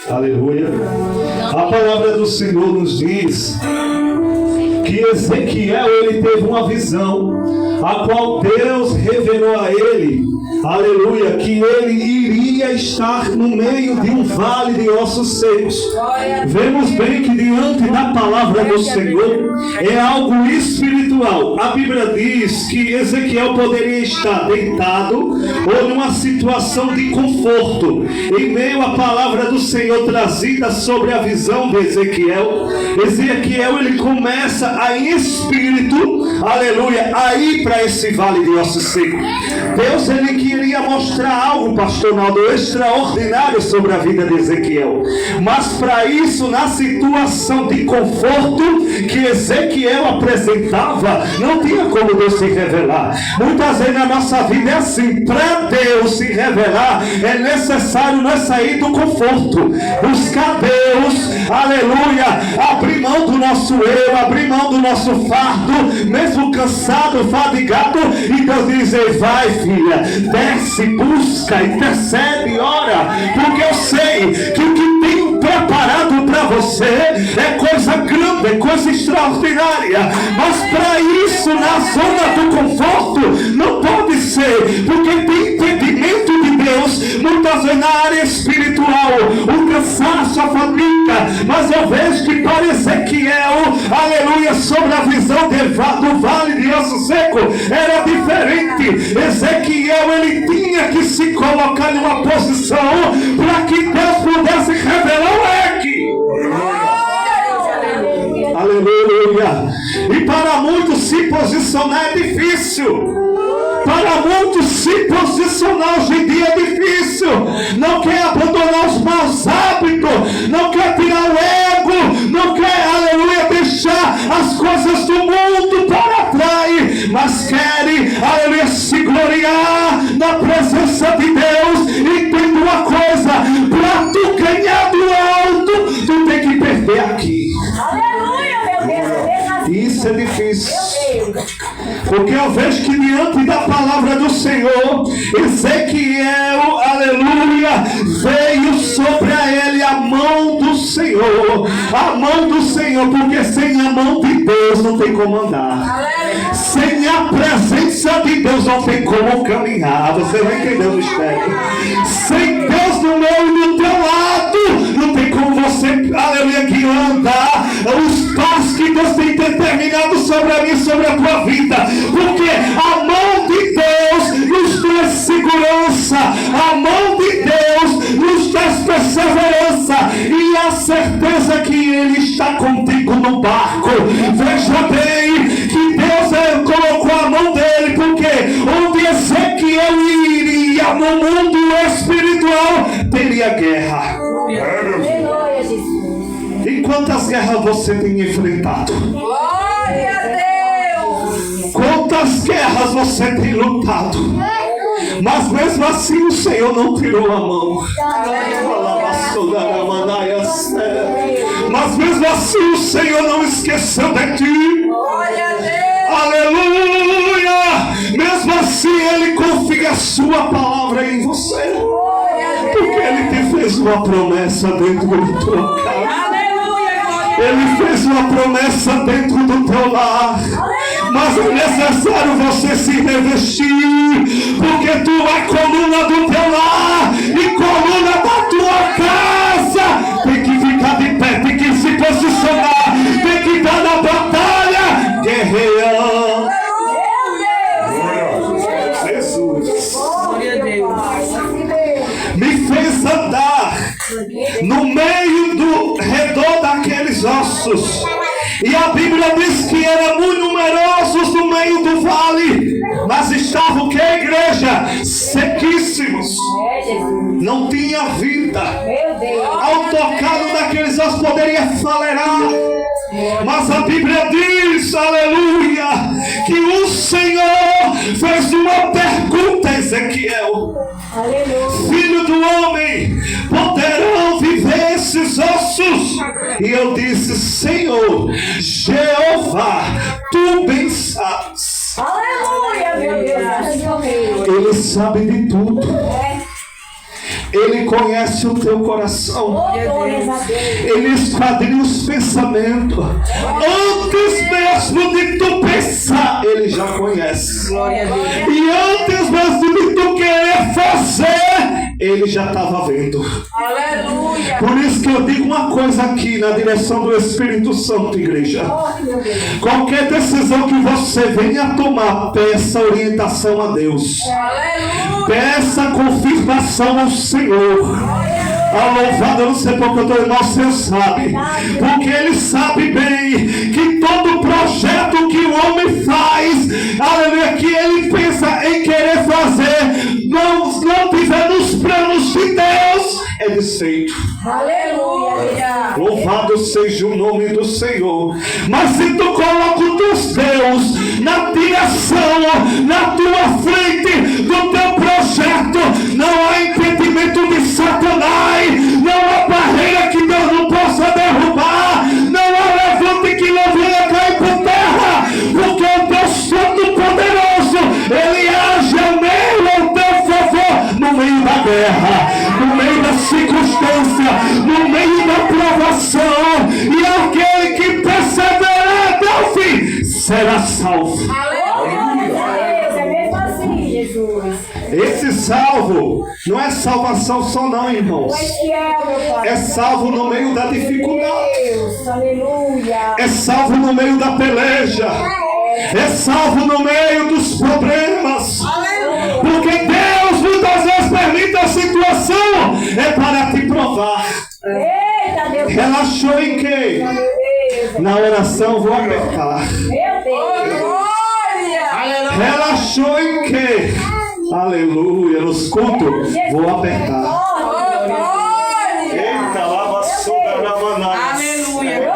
Aleluia. A palavra do Senhor nos diz que Ezequiel, ele teve uma visão, a qual Deus revelou a ele, aleluia, que ele iria estar no meio de um vale de ossos secos. Vemos bem que diante da palavra do Senhor é algo espiritual. A Bíblia diz que Ezequiel poderia estar deitado ou numa situação de conforto. Em meio à palavra do Senhor trazida sobre a visão de Ezequiel, ele começa a em espírito, aleluia, a ir para esse vale de ossos secos. Deus, ele queria mostrar algo, pastor Naldo, extraordinário sobre a vida de Ezequiel. Mas para isso, na situação de conforto que Ezequiel apresentava, não tinha como Deus se revelar. Muitas vezes na nossa vida é assim: para Deus se revelar, é necessário nós sair do conforto, buscar Deus, aleluia, abrir mão do nosso eu, abrir mão do nosso fardo, mesmo cansado, fadigado, e Deus diz: vai, filha, desce, busca, intercede, ora, porque eu sei que o que tenho preparado para você é coisa grande, é coisa extraordinária. Mas para isso, na zona do conforto, não pode ser, porque tem entendimento de Deus, muitas vezes na área espiritual, o cansaço, a fadiga. Mas eu vejo que para Ezequiel, aleluia, sobre a visão do vale de osso seco, era diferente. Ezequiel, ele tinha que se colocar numa posição para que Deus pudesse revelar o leque. Aleluia. E para muitos se posicionar é difícil. Para muitos se posicionar hoje em dia é difícil. Não quer abandonar os maus hábitos, não quer tirar o ego, não quer, aleluia, deixar as coisas do mundo para trás, mas querem, aleluia, se gloriar na presença de Deus. Entenda uma coisa: para tu ganhar do alto, tu tem que perder aqui. Aleluia, meu Deus. Isso é difícil, porque eu vejo que diante da palavra do Senhor, Ezequiel, aleluia, veio sobre ele a mão do Senhor. A mão do Senhor, porque sem a mão de Deus não tem como andar. Sem a presença de Deus não tem como caminhar. Você vai entender o mistério. Sem Deus no meu e no teu lado, não tem como você, aleluia, que andar os passos que Deus tem determinado sobre a minha e sobre a tua vida. Porque a mão de Deus nos traz segurança, a mão de Deus nos traz perseverança e a certeza que Ele está contigo no barco. Veja bem que Deus colocou a mão dele, porque onde Ezequiel iria no mundo espiritual, teria guerra. E quantas guerras você tem enfrentado? Glória a Deus! Quantas guerras você tem lutado? Mas mesmo assim o Senhor não tirou a mão. Mas mesmo assim o Senhor não esqueceu de ti. Aleluia! Mesmo assim Ele confia a sua palavra em você, porque Ele te fez uma promessa dentro da tua casa. Ele fez uma promessa dentro do teu lar. Mas é necessário você se revestir, porque tu é coluna do teu lar e coluna da tua casa. Tem que ficar de pé, tem que se posicionar, tem que estar na batalha, guerreando. Jesus me fez andar no meio do redor daqueles ossos, e a Bíblia diz que eram muito numerosos no meio do vale, mas estavam o que, igreja? Sequíssimos, não tinha vida. Ao tocar no daqueles ossos poderia falerar, mas a Bíblia diz, aleluia, que o Senhor fez uma pergunta a Ezequiel: filho do homem, poderão viver esses ossos? E eu disse: Senhor, Jeová, tu bem sabes. Aleluia, meu Deus. Ele sabe de tudo. Ele conhece o teu coração. Ele esquadrinha os pensamentos. Antes mesmo de tu pensar, Ele já conhece. E antes mesmo de tu querer fazer, Ele já estava vendo. Aleluia. Por isso que eu digo uma coisa aqui na direção do Espírito Santo, igreja. Qualquer decisão que você venha a tomar, peça orientação a Deus. Aleluia. Peça confirmação ao Senhor. Louvado, eu não sei porque eu estou, mas o Senhor sabe. Porque Ele sabe bem que todo projeto que o homem faz, aleluia, que ele pensa em querer fazer, não tiver nos planos de Deus, é desfeito. Aleluia. Louvado seja o nome do Senhor. Mas se tu coloca o teu Deus na direção, na tua frente do teu projeto, não há impedimento de Satanás, não há barreira que Deus não possa derrubar, não há levante que não venha cair por terra, porque o Deus Santo Poderoso, Ele age ao teu favor, no meio da guerra, no meio da circunstância, no meio da provação, e aquele que perseverar até o fim será salvo. É mesmo assim, Jesus. Esse salvo não é salvação só não, irmãos. É salvo no meio da dificuldade. Aleluia. É salvo no meio da peleja. É salvo no meio dos problemas. Porque Deus muitas vezes permite a situação é para te provar. Eita, Deus. Relaxou em quem? Na oração vou apertar. Meu Deus. Relaxou em quem? Aleluia. Nos cultos vou apertar. Eita, lava soda na manada. Aleluia.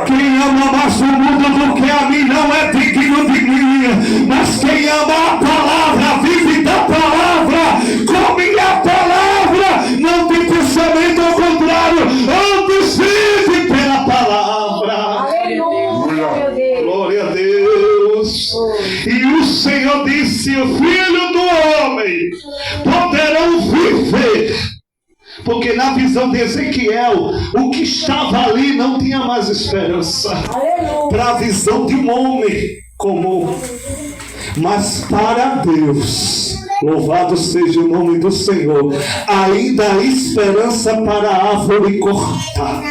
Quem ama mais o mundo do que a mim não é digno de mim. Mas quem ama a palavra, vive da palavra, come a palavra, não tem pensamento ao contrário, antes vive pela palavra. Aleluia, meu Deus. Glória a Deus. E o Senhor disse: o filho do homem poderão viver. Porque na visão de Ezequiel, o que estava ali não tinha mais esperança. Para a visão de um homem comum. Mas para Deus, louvado seja o nome do Senhor, ainda há esperança para a árvore cortada.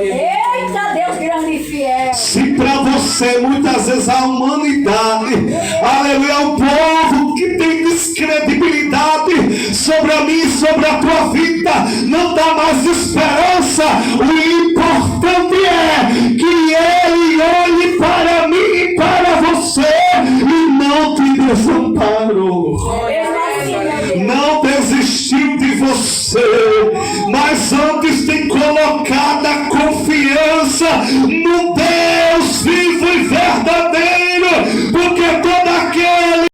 Eita, Deus grande e fiel. Se para você muitas vezes a humanidade, aleluia, o povo que tem descredibilidade sobre a mim e sobre a tua vida, não dá mais esperança, o importante é que Ele olhe para mim e para você e não te desamparou. Não desistiu de você, mas antes tem colocado a confiança no